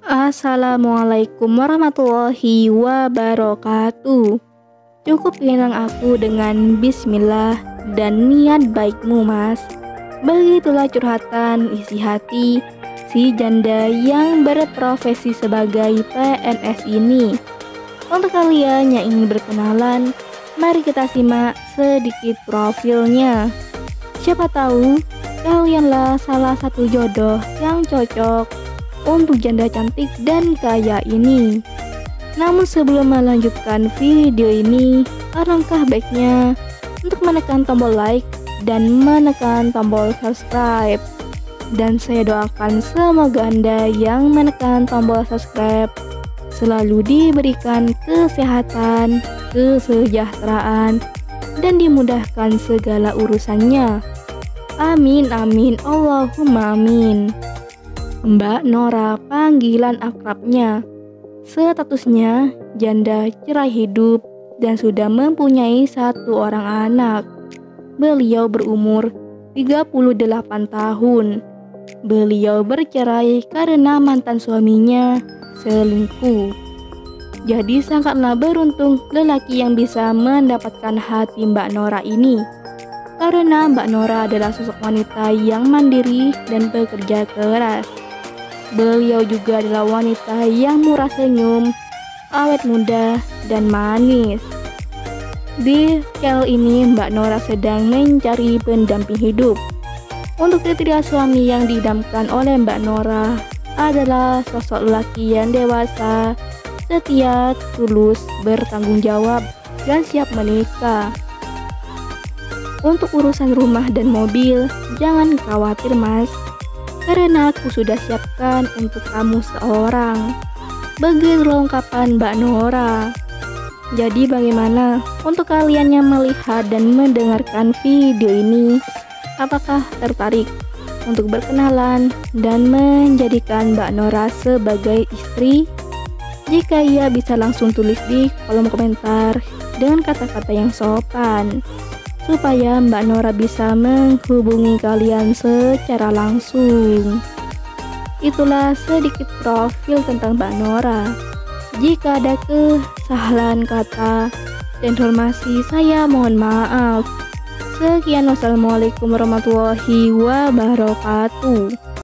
Assalamualaikum warahmatullahi wabarakatuh. Cukup bilang aku dengan bismillah dan niat baikmu, Mas. Begitulah curhatan isi hati si janda yang berprofesi sebagai PNS ini. Untuk kalian yang ingin berkenalan, mari kita simak sedikit profilnya. Siapa tahu kalianlah salah satu jodoh yang cocok untuk janda cantik dan kaya ini. Namun sebelum melanjutkan video ini, alangkah baiknya untuk menekan tombol like dan menekan tombol subscribe. Dan saya doakan semoga Anda yang menekan tombol subscribe selalu diberikan kesehatan, kesejahteraan, dan dimudahkan segala urusannya. Amin amin Allahumma amin. Mbak Nora panggilan akrabnya. Statusnya janda cerai hidup dan sudah mempunyai 1 orang anak. Beliau berumur 38 tahun. Beliau bercerai karena mantan suaminya selingkuh. Jadi sangatlah beruntung lelaki yang bisa mendapatkan hati Mbak Nora ini. Karena Mbak Nora adalah sosok wanita yang mandiri dan bekerja keras. Beliau juga adalah wanita yang murah senyum, awet muda, dan manis. Di channel ini Mbak Nora sedang mencari pendamping hidup. Untuk kriteria suami yang diidamkan oleh Mbak Nora adalah sosok lelaki yang dewasa, setia, tulus, bertanggung jawab, dan siap menikah. Untuk urusan rumah dan mobil, jangan khawatir, Mas. Karena aku sudah siapkan untuk kamu seorang. Begitu ungkapan Mbak Nora. Jadi bagaimana untuk kalian yang melihat dan mendengarkan video ini? Apakah tertarik untuk berkenalan dan menjadikan Mbak Nora sebagai istri? Jika iya, bisa langsung tulis di kolom komentar dengan kata-kata yang sopan, supaya Mbak Nora bisa menghubungi kalian secara langsung. Itulah sedikit profil tentang Mbak Nora. Jika ada kesalahan kata dan informasi, saya mohon maaf. Sekian, wassalamualaikum warahmatullahi wabarakatuh.